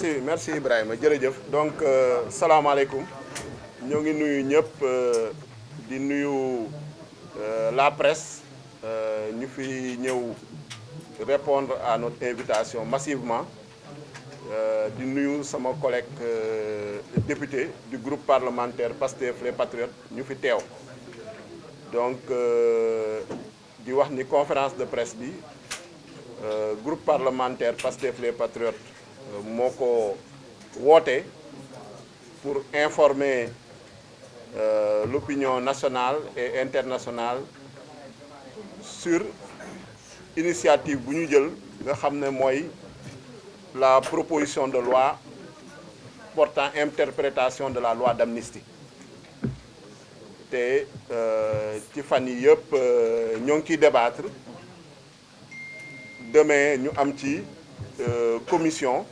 merci Ibrahima jërëjëf donc salaamaaleykum ñoo ngi nuyu ñëpp di nuyu la presse ñu fi ñëw répondre à notre invitation massivement di nuyu sama collègue député du groupe parlementaire Pastef les Patriotes ñu fi teew donc di wax ni conférence de presse bi groupe parlementaire Pastef les Patriotes moo ko woote pour informer l'opinion nationale et internationale sur initiative bu ñu jël nga xam ne mooy la proposition de loi portant interprétation de la loi d'amnistie te ci fan yi yëpp ñoo ngi ciy débattre demain ñu am ci commission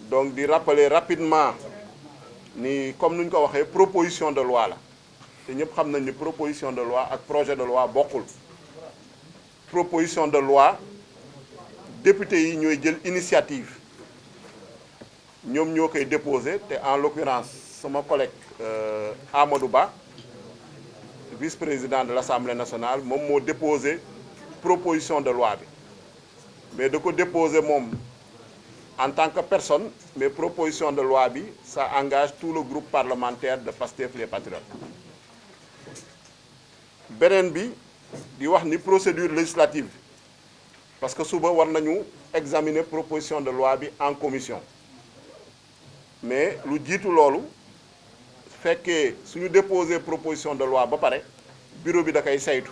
donc di rappeler rapidement ni comme nuñ ko waxee proposition de loi la te ñëpp xam nañ ni proposition de loi ak projet de loi bokkul proposition de loi député yi ñooy jël initiative ñoom ñoo koy déposer te en l'occurrence sama collègue Amadou Ba vice-président de l'Assemblée nationale moom moo déposé proposition de loi bi mais da ko déposer moom en tant que personne mais proposition de loi bi ça engage tout le groupe parlementaire de Pastef les Patriotes beneen bi di wax ni procédure législative parce que suba war nañu examiner proposition de loi bi en commission mais lu jiitu loolu fekkee suñu déposer proposition de loi ba pare bureau bi da koy saytu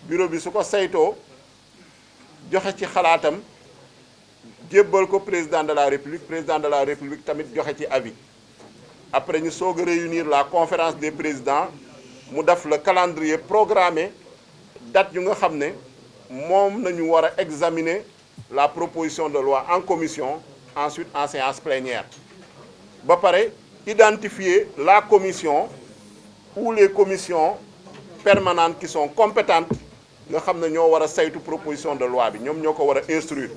bureau bi su ko saytoo joxe ci xalaatam jébbal ko président de la république tamit joxe ci avis après ñu soog a réunir la conférence des présidents mu def le calendrier programmé date yu nga xam ne moom nañu war a examiner la proposition de loi en commission ensuite en séance plénière ba pare identifier la commission ou les commissions permanentes qui sont compétentes nga xam ne ñoo war a saytu proposition de loi bi ñoom ñoo ko war a instruire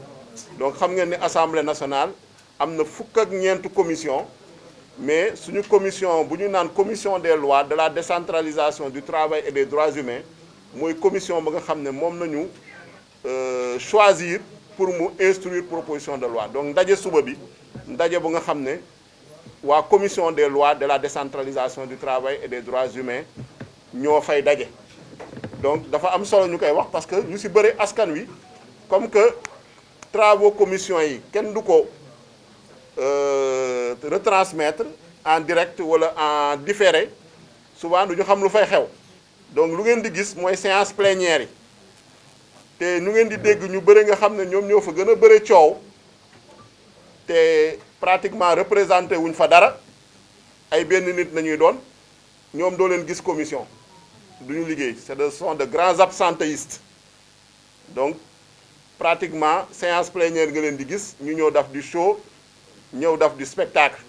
donc xam ngeen ni assemblée nationale am na fukk ak ñeent commission mais suñu commission bu ñu naan commission des lois de la décentralisation du travail et des droits humains mooy commission ba nga xam ne moom nañu choisir pour mu instruire proposition de loi donc ndaje suba bi ndaje bu nga xam ne waa commission des lois de la décentralisation du travail et des droits humains ñoo fay daje donc dafa am solo ñu koy wax parce que ñu ci bëri askan wi comme que travaux commission yi kenn du ko retransmettre en direct wala en différé souvent du ñu xam lu fay xew donc lu ngeen di gis mooy séance plénière yi te nu ngeen di dégg ñu bëri nga xam ne ñoom ñoo fa gën a bëri coow te pratiquement représenté wuñ fa dara ay benn nit nañuy doon ñoom doo leen gis commission du ñu liggéey ce sont de grands absentéistes donc pratiquement séance plénière nga leen di gis ñu ñëw daf du show ñëw daf du spectacle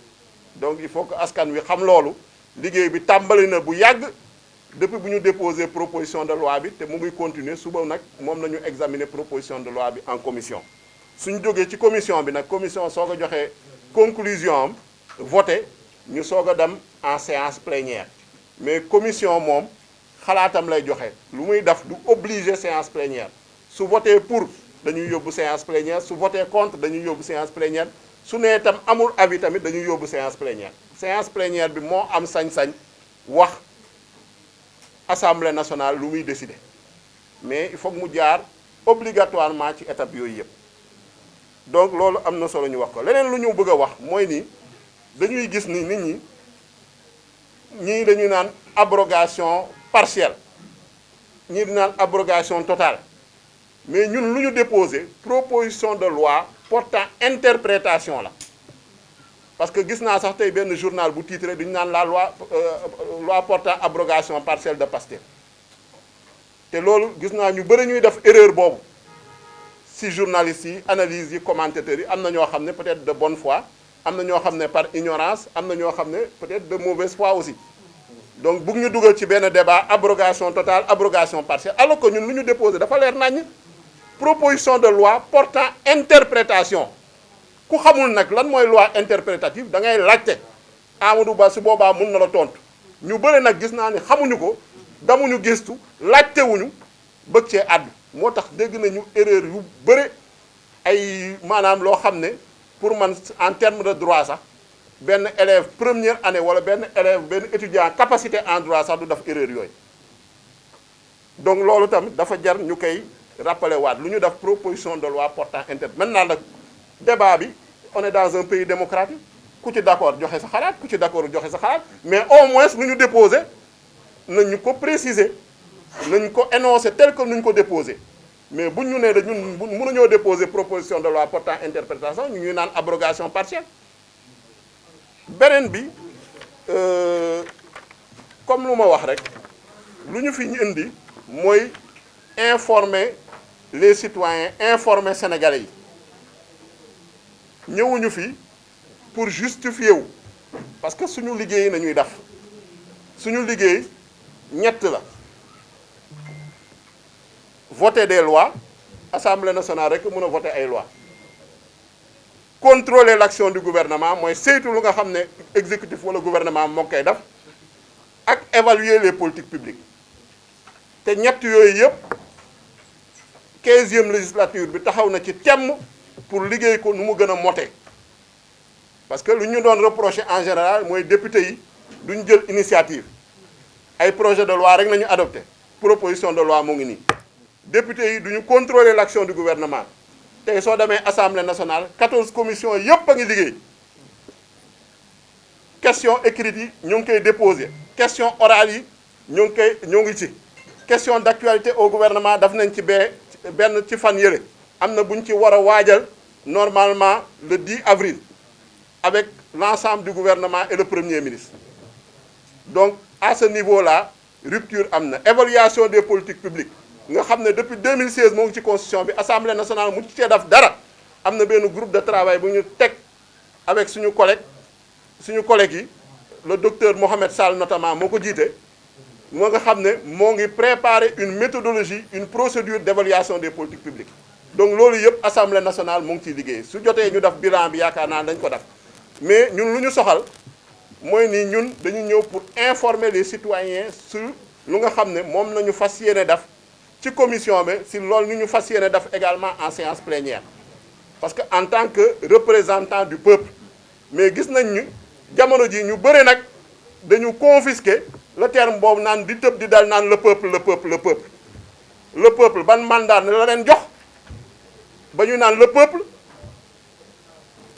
donc il faut que askan wi xam loolu liggéey bi tàmbali na bu yàgg depuis bu ñu déposé proposition de loi bi te mu ngi continuer suba nag moom nañu examiner proposition de loi bi en commission suñu jógee ci commission bi nag commission soog a joxe conclusion am voté ñu soog a dem en séance plénière mais commission moom xalaatam lay joxe lu muy def du obligé séance plénière su voté pour dañuy yóbbu séance plénière su voté contre dañuy yóbbu séance plénière su nee itam amul avis tamit dañuy yóbbu séance plénière bi moo am sañ-sañ wax assemblée nationale lu muy décider mais il faut que mu jaar obligatoirement ci étape yooyu yëpp donc loolu am na solo ñu wax ko leneen lu ñu bëgg a wax mooy ni dañuy gis ni nit ñi ñii dañuy naan abrogation partielle ñii di naan abrogation totale mais ñun lu ñu déposé proposition de loi portant interprétation la parce que gis naa sax tey benn journal bu titré duñu naan la loi portant abrogation partielle de Pastef te loolu gis naa ñu bëri ñuy def erreur boobu si journalistes yi analyses yi commentateurs yi am na ñoo xam ne peut-être de bonne foi am na ñoo xam ne par ignorance am na ñoo xam ne peut-être de mauvaise foi aussi donc bugg ñu dugal ci benn débat abrogation totale abrogation partielle alors que ñun lu ñu déposé dafa leer naññ proposition de loi portant interprétation ku xamul nag lan mooy loi interprétative da ngay laajte Amadou Ba su boobaa mun na la tontu ñu bëri nag gis naa ni xamuñu ko damuñu gëstu laajtewuñu bëgg cee àddu moo tax dégg nañu erreur yu bëri ay maanaam loo xam ne pour man en terme de droit sax benn élève première année wala benn élève benn étudiant capacité en droit sax du def erreur yooyu donc loolu tamit dafa jar ñu koy rappeler waat lu ñu def proposition de loi portant maintenant nag débat bi on est dans un pays démocratique ku ci d'accord joxe sa xalaat ku ci d'accord joxe sa xalaat mais au moins lu ñu déposé nañu ko préciser nañ ko énoncer tel que nu ñu ko déposé mais buñ ñu nee da ñun mënuñoo déposer proposition de loi portant interprétation ñu ñuy naan abrogation partielle beneen bi comme lu ma wax rek lu ñu fi ñu indi mooy informer les citoyens informer sénégalais yi ñëwuñu fi pour justifier wu parce que suñu liggéey nañuy def suñu liggéey ñett la voter des lois assemblée nationale rek mën a voter ay lois contrôler l'action du gouvernement mooy saytu lu nga xam ne exécutif wala gouvernement moo koy def ak évaluer les politiques publiques te ñett yooyu yëpp 15e législature bi taxaw na ci temm pour liggéey ko nu mu gën a mote parce que lu ñu doon reprocher en général mooy député yi duñ jël initiative ay projet de loi rek nañu adopté proposition de loi mu ngi nii député yi duñu contrôler l'action du gouvernement tey soo demee assemblée nationale 14 commissions yëpp a ngi liggéey question écrite yi ñu ngi koy déposer question orale yi ñoo ngi ci question d'actualité au gouvernement daf nañ ci benn ci fan yële am na bu ñu ci war a waajal normalement le 10 avril avec l'ensemble du gouvernement et le premier ministre donc à ce niveau-là rupture am na évaluation des politiques publiques nga xam ne depuis 2016 moo ngi ci constitution bi assemblée nationale mu ci cee def dara am na benn groupe de travail bu ñu teg avec suñu collègues yi le docteur Mohamed Sall notamment moo ko jiite moo nga xam ne moo ngi préparer une méthodologie une procédure d'évaluation des politiques publiques donc loolu yëpp assemblée nationale mu ngi ciy liggéey su jotee ñu def bilan bi yaakaar naa dañ ko def mais ñun lu ñu soxal mooy ni ñun dañu ñëw pour informer les citoyens sur lu nga xam ne moom nañu fas yéene def ci commission bi si loolu ñu fas yéene def également en séance plénière parce que en tant que représentant du peuple mais gis nañ ñu jamono ji ñu bëri nag dañu confisquer le terme boobu naan di tëb di dal naan le peuple ban mandat ne la leen jox ba ñu naan le peuple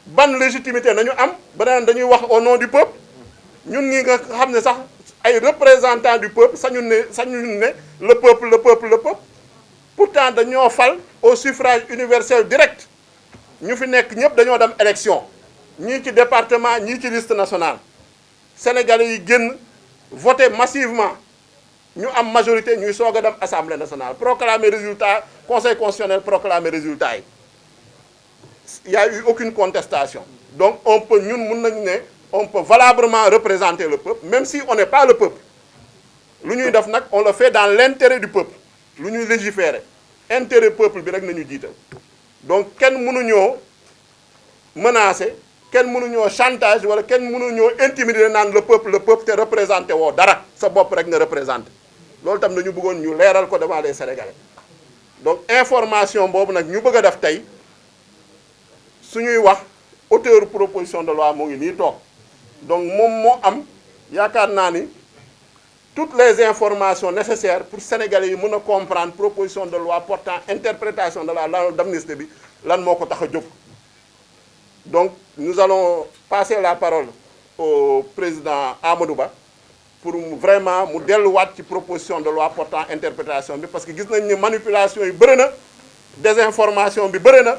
ban légitimité nañu am ba naan dañuy wax au nom du peuple ñun ñi nga xam ne sax ay représentants du peuple sañu ne le peuple pourtant dañoo fal au suffrage universel direct ñu fi nekk ñëpp dañoo dem élection ñii ci département ñii ci liste nationale sénégalais yi génn voter massivement ñu am majorité ñuy soog a dem assemblée nationale proclamer résultat conseil constitutionnel proclamer résultat yi il y a eu aucune contestation donc ñun mun nañu ne on peut valablement représenter le peuple même si on n'est pas le peuple lu ñuy def nag on le fait dans l'intérêt du peuple lu ñuy légiférer intérêt peuple bi rek nañu jiital donc kenn mënuñoo menacer kenn mënuñoo chantage wala kenn mënuñoo intimider naan le peuple te représenté woo dara sa bopp rek nga représenté loolu tam dañu bëggoon ñu leeral ko devant les Sénégalais donc information boobu nag ñu bëgg a def tey suñuy wax auteur proposition de loi moo ngi nii toog donc moom moo am yaakaar naa ni toutes les informations nécessaires pour Sénégalais yi mën a comprendre proposition de loi portant interprétation de la loi d'amnistie bi lan moo ko tax a jóg. Donc nous allons passer la parole au président Amadou Ba pour vraiment mu delluwaat ci proposition de loi portant interprétation bi parce que gis nañ ni manipulation yi bëri na désinformation bi bëri na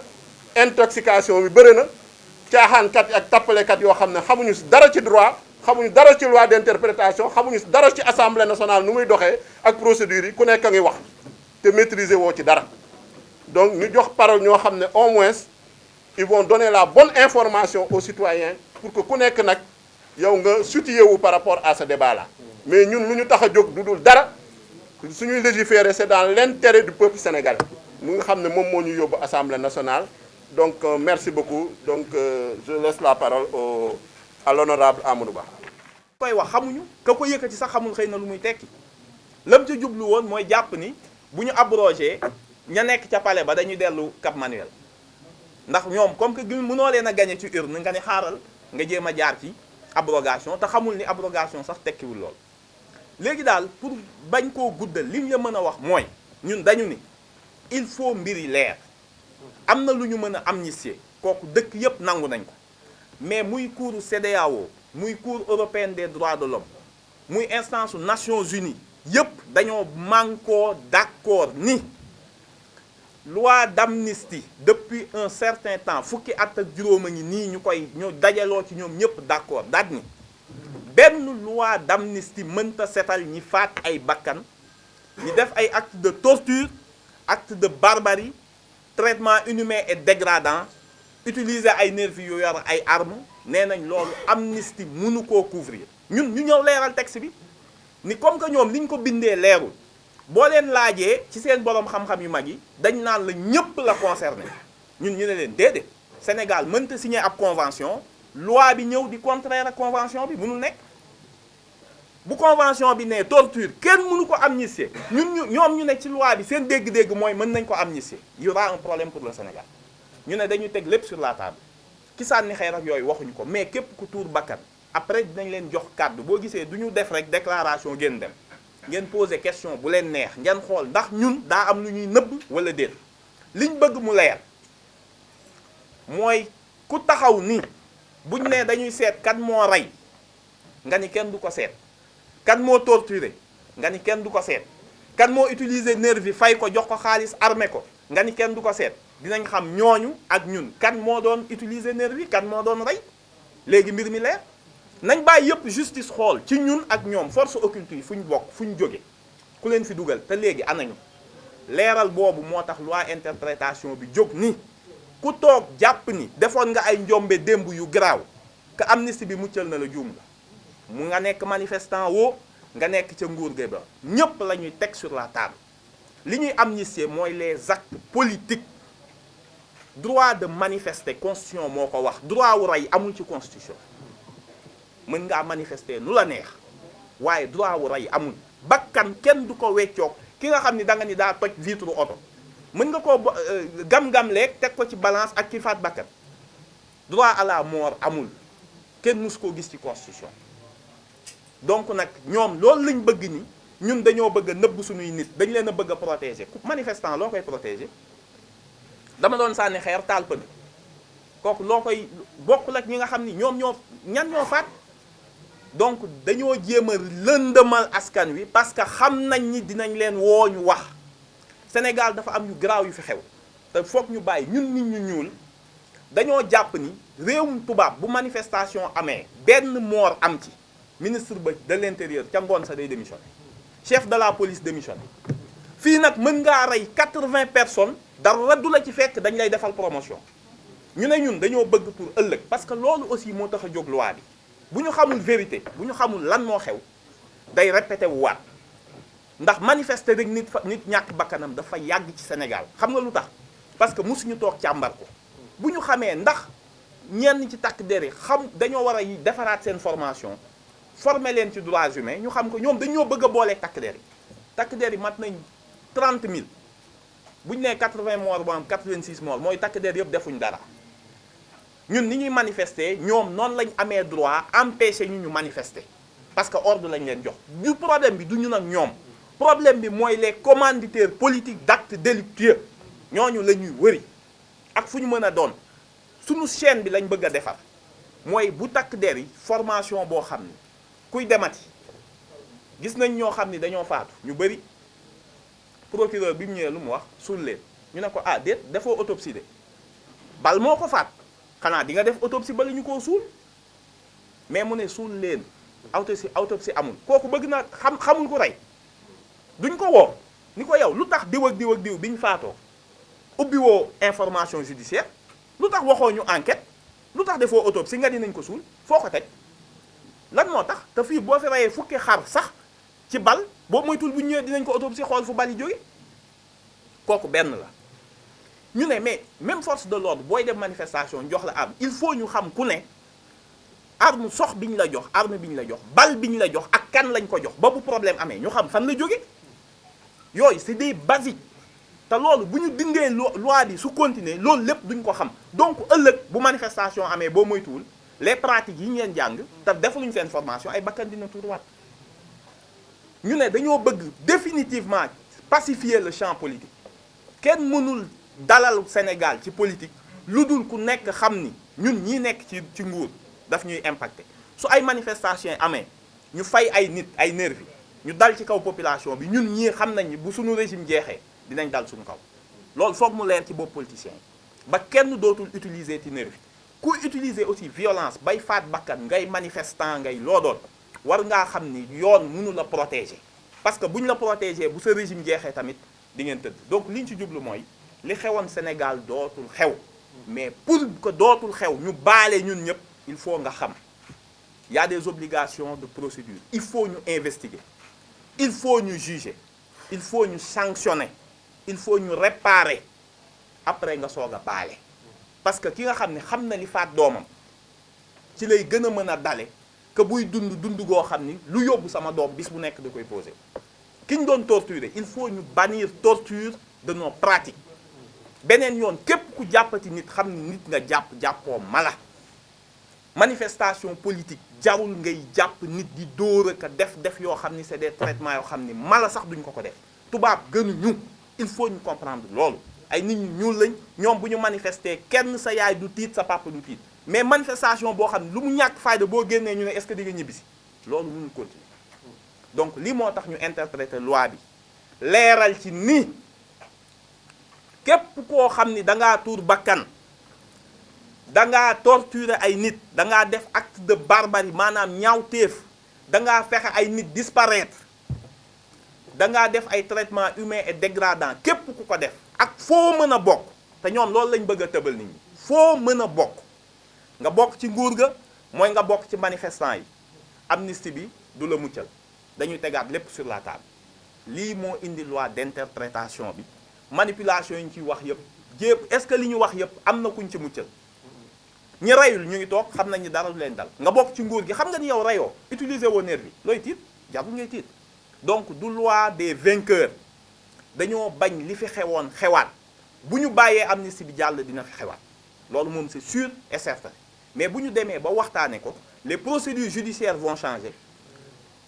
intoxication bi bëri na caaxaankat ak tappalekat yoo xam ne xamuñu dara ci droit xamuñu dara ci loi d'interprétation xamuñu dara ci assemblée nationale nu muy doxee ak procédure yi ku nekk a ngi wax te maîtriser woo ci dara donc ñu jox parole ñoo xam ne au moins ils vont donner la bonne information aux citoyens pour que ku nekk nag yow nga situé wu par rapport à ce débat là mais ñun lu ñu tax a jóg du dul dara suñuy légiférer c'est dans l'intérêt du peuple sénégalais mu nga xam ne moom moo ñu yóbbu assemblée nationale donc merci beaucoup donc je laisse la parole à l'honorable Amadou Ba. koy wax xamuñu ka ko yëkkati sax xamul xëy na lu muy tekki lam ca jublu woon mooy jàpp ni bu ñu abrogé ña nekk ca palais ba dañuy dellu Cap Manuel ndax ñoom comme que mënoo leen a gagné ci urne nga ni xaaral nga jéem a jaar ci abrogation te xamul ni abrogation sax tekkiwul lool. léegi daal pour bañ koo guddal li ñu la mën a wax mooy ñun dañu ni il faut mbir yi leer am na lu ñu mën a amnistier kooku dëkk yëpp nangu nañ ko mais muy cour CEDEAO muy cour européenne des droits de l'homme muy instance Nations Unies yëpp dañoo mànkoo d'accord ni loi d'amnistie depuis un certain temps fukki at ak juróom a ngi nii ñu dajaloo ci ñoom ñëpp d'accord daal ni benn loi d'amnistie mënta setal ñi faat ay bakkan ñi def ay actes de torture actes de barbarie traitement inhumain et dégradant utiliser ay nervis yu yor ay armes nee nañ loolu amnistie mënu koo couvrir ñun ñu ñëw leeral texte bi ni comme que ñoom liñ ko bindee leerul boo leen laajee ci seen borom xam-xam yu mag yi dañ naan la ñëpp la concerné ñun ñu ne leen déedéet Sénégal mënta signer ab convention loi bi ñëw di contraire ak convention bi mënul nekk bu convention bi ne torture kenn mënu ko amnistier ñoom ñu ne ci loi bi seen dégg-dégg mooy mën nañ ko amnistier il y aura un problème pour le Sénégal ñu ne dañu teg lépp sur la table ki sànni xeer ak yooyu waxuñu ko mais képp ku tuur bakkan après dinañ leen jox kàddu boo gisee du ñu def rek déclaration ngeen dem ngeen poser question bu leen neex ngeen xool ndax ñun daa am lu ñuy nëbb wala déet liñ bëgg mu leer mooy ku taxaw ni buñ ne dañuy seet kan moo rey nga ni kenn du ko seet kan moo torturé nga ni kenn du ko seet kan moo utiliser nervi fay ko jox ko xaalis armé ko nga ni kenn du ko seet dinañ xam ñooñu ak ñun kan moo doon utiliser nervi kan moo doon rey léegi mbir mi leer nañ bàyyi yëpp justice xool ci ñun ak ñoom force occulte yi fu ñu bokk fu ñu jóge ku leen fi dugal te léegi anañu leeral boobu moo tax loi interprétation bi jóg ni ku toog jàpp ni defoon nga ay njombe démb yu garaaw que amnistie bi muccal na la juum nga mu nga nekk manifestant woo nga nekk ca nguur ga ba ñëpp la ñuy teg sur la table li ñuy amnistier mooy les actes politiques droit de manifester constitution moo ko wax droit wu rey amul ci constitution mën ngaa manifester nu la neex waaye droit wu rey amul bakkan kenn du ko weccoog ki nga xam ni da nga ni daa toj vitre oto mën nga koo gam-gam leeg teg ko ci balance ak ki faat bakkan droit à la mort amul kenn mus koo gis ci constitution donc nag ñoom loolu lañ bëgg ni ñun dañoo bëgg a nëbb suñuy nit dañ leen a bëgg a protéger manifestant loo koy protéger dama doon sànni xeer taal pënë kooku loo koy bokkul ak ñi nga xam ni ñoom ñan ñoo faat donc dañoo jéem a lëndëmal askan wi parce que xam nañ ni dinañ leen woo ñu wax Sénégal dafa am yu garaaw yu fi xew te foog ñu bàyyi ñun nit ñu ñuul dañoo jàpp ni réewum tubaab bu manifestation amee benn mort am ci ministre ba de l'intérieur ca ngoon sa day démissionné chef de la police démissionné fii nag mën ngaa rey 80 personnes dara du la ci fekk dañ lay defal promotion ñu ne ñun dañoo bëgg pour ëllëg parce que loolu aussi moo tax a jóg loi bi bu ñu xamul vérité bu ñu xamul lan moo xew day répété wu waat ndax manifester rek nit ñàkk bakkanam dafa yàgg ci Sénégal xam nga lu tax parce que mosuñu toog càmbar ko bu ñu xamee ndax ñenn ci takk der yi xam dañoo war a defaraat seen formation former leen ci droits humains ñu xam ko ñoom dañoo bëgg a boolee takk der yi mat nañ 30 000 bu ñu nee 80 morts bu am 86 morts mooy takk der yëpp defuñ dara ñun ni ñuy manifester ñoom noonu lañ amee droit empêcher ñu manifester parce que ordre lañ leen jox du problème bi du ñu nag ñoom problème bi mooy les commanditaires politiques d'actes délictueux ñooñu la ñuy wëri ak fu ñu mën a doon suñu chaîne bi lañ bëgg a defar mooy bu takk der yi formation boo xam ni kuy demati gis nañ ñoo xam ni dañoo faatu ñu bëri procureur bi mu ñëwee lu mu wax suul leen ñu ne ko ah déet defoo autopsie de bal moo ko faat xanaa di nga def autopsie ba la ñu koo suul mais mu ne suul leen autopsie amul kooku bëgg na xamul ko rey duñ ko woo ni ko yow lu tax diw ak diw ak diw bi ñu faatoo ubbi woo information judiciaire lu tax waxoo ñu enquête lu tax defoo autopsie nga dinañ ko suul foo ko teg lan moo tax te fii boo fi reyee fukki xar sax ci bal boobu moytul bu ñëwee dinañ ko autopsie xool fu bal yi jóge kooku benn la ñu ne mais même force de l'ordre booy def manifestation jox la arme il faut ñu xam ku ne arme sox bi ñu la jox arme bi ñu la jox bal bi ñu la jox ak kan lañ ko jox ba bu problème amee ñu xam fan la jóge yooyu c'est des basiques te loolu bu ñu dindee loi bi su continuer loolu lépp duñ ko xam donc ëllëg bu manifestation amee boo moytuwul les pratiques yi ñu leen jàng te defuñu seen formation ay bakkan dina tuuruwaat ñu ne dañoo bëgg définitivement pacifier le champ politique kenn mënul dalal Sénégal ci politique lu dul ku nekk xam ni ñun ñii nekk ci nguur daf ñuy impacter su ay manifestation amee ñu fay ay nit ay nervi ñu dal ci kaw population bi ñun ñii xam nañ ni bu suñu régime jeexee dinañ dal suñu kaw loolu foog mu leer ci bopp politiciens yi ba kenn dootul utiliser ci nervi ku utiliser aussi violence bay faat bakkan ngay manifestant ngay loo doon war ngaa xam ni yoon mënu la protéger parce que bu ñu la protéger bu sa régime jeexee tamit di ngeen tëdd donc li ñu ci jublu mooy li xewoon Sénégal dootul xew mais pour que dootul xew ñu baale ñun ñëpp il faut nga xam il y a des obligations de procédure il faut ñu investiguer il faut ñu juger il faut ñu sanctionner il faut ñu réparer après nga soog a baale parce que ki nga xam ne xam na li faat doomam ci lay gën a mën a dale que buy dund goo xam ni lu yóbbu sama doom bis bu nekk da koy posé ki ñu doon torturer il faut ñu bannir torture de nos pratiques beneen yoon képp ku jàppati nit xam ni nit nga jàppoo mala manifestation politique jarul ngay jàpp nit di dóor ak def yoo xam ni c'est des traitements yoo xam ni mala sax duñ ko def tubaab gënuñu il faut ñu comprendre loolu ay nit ñu ñuul lañ ñoom bu ñu manifester kenn sa yaay du tiit sa papa du tiit mais manifestation boo xam ne lu mu ñàkk fayda boo génnee ñu ne est-ce que di nga ñibbisi loolu mënul continuer donc lii moo tax ñu interpréter loi bi leeral ci ni képp koo xam ni da ngaa tuur bakkan da ngaa torturer ay nit da ngaa def acte de barbarie maanaam ñaawteef da ngaa fexe ay nit disparaître da ngaa def ay traitements humains et dégradants képp ku ko def ak foo mën a bokk te ñoom loolu lañ bëgg a tëbal nit ñi foo mën a bokk nga bokk ci nguur ga mooy nga bokk ci manifestant yi amnistie bi du la muccal dañuy tegaat lépp sur la table lii moo indi loi d'interprétation bi manipulation yi ñu ciy wax yëpp jépp est-ce que li ñu wax yëpp am na kuñ ci muccal ñi reyul ñu ngi toog xam nañ ni dara du leen dal nga bokk ci nguur gi xam nga ni yow reyoo utiliser woo nervi looy tiit jarul ngay tiit donc du loi des vainqueurs dañoo bañ li fi xewoon xewaat bu ñu bàyyee amnistie bi jàll dina fi xewaat loolu moom c'est sûr et certain mais bu ñu demee ba waxtaane ko les procédures judiciaires vont changer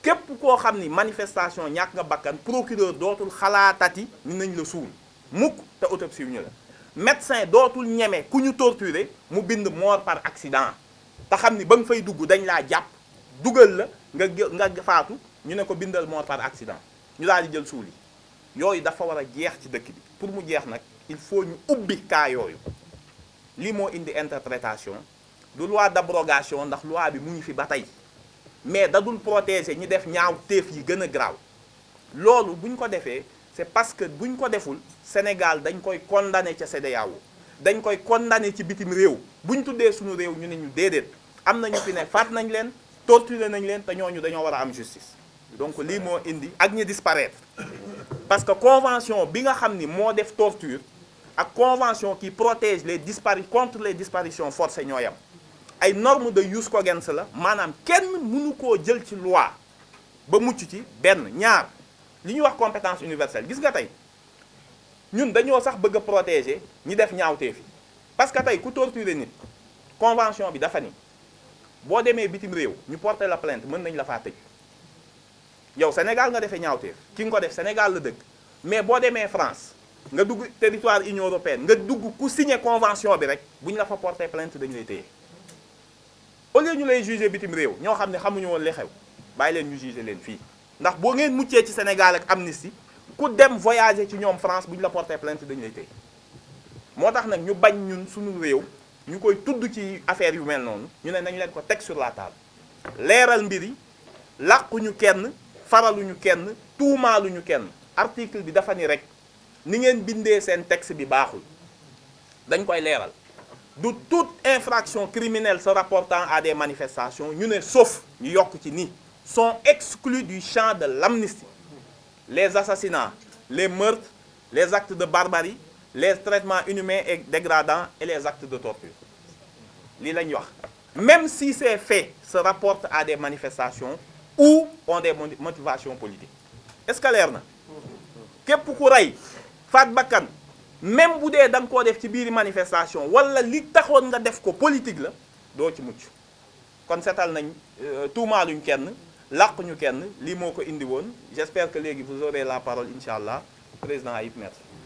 képp koo xam ni manifestation ñàkk nga bakkan procureur dootul xalaatati ni nañ la suul mukk te autopsie yu ñu la médecin dootul ñeme ku ñu torturer mu bind mort par accident te xam ni ba nga fay dugg dañ laa jàpp dugal la nga faatu ñu ne ko bindal mort par accident ñu daal di jël suul yi yooyu dafa war a jeex ci dëkk bi pour mu jeex nag il faut ñu ubbi cas yooyu lii moo indi interprétation du loi d'abrogation ndax loi bi mu ngi fi ba tey mais dadul protéger ñi def ñaaw téef yi gën a graaw loolu bu ñu ko defee c'est parce que bu ñu ko deful Sénégal dañ koy condamner ca CEDEAO dañ koy condamner ci bitim réew bu ñu tuddee suñu réew ñu ne ñu déedéet am na ñu fi ne faat nañ leen torturer nañ leen te ñooñu dañoo war a am justice donc lii moo indi ak ñi disparaître parce que convention bi nga xam ni moo def torture ak convention qui protège contre les disparitions forcées ñoo yam ay normes de jus cogens la maanaam kenn mënu koo jël ci loi ba mucc ci benn ñaar li ñuy wax compétence universelle gis nga tey ñun dañoo sax bëgg a protéger ñi def ñaawteef yi parce que tey ku torturer nit convention bi dafa ni boo demee bitim réew ñu porter la plainte mën nañ la faa tëj yow Sénégal nga defee ñaawteef ki nga ko def Sénégal la dëkk mais boo demee France nga dugg territoire Union européenne nga dugg ku signé convention bi rek bu ñu la fa porter plainte dañu lay téye au lieu ñu lay juger bitim réew ñoo xam ne xamuñu woon li xew bàyyi leen ñu juger leen fii ndax boo ngeen muccee ci Sénégal ak amnistie ku dem voyager ci ñoom France bu ñu la porter plainte dañu lay téye moo tax nag ñu bañ ñun suñu réew ñu koy tudd ci affaire yu mel noonu ñu ne nañ leen ko teg sur la table leeral mbir yi làquñu kenn faraluñu kenn tuumaaluñu kenn article bi dafa ni rek ni ngeen bindee seen texte bi baaxul dañ koy leeral du toute infraction criminelle se rapportant à des manifestations ñu ne sauf ñu yokk ci ni sont exclus du champ de l'amnistie les assassinats les meurtres les actes de barbarie les traitements inhumains et dégradants et les actes de torture lii la ñuy wax même si ces faits se rapportent à des manifestations ou ont des motivations politiques est-ce que leer na képp ku rey faat bakkan même bu dee da nga koo def ci biir manifestation wala li taxoon nga def ko politique la doo ci mucc kon setal nañ tuumaaluñ kenn làquñu kenn lii moo ko indi woon j'espère que léegi vous aurez la parole incha allah président Ayib merci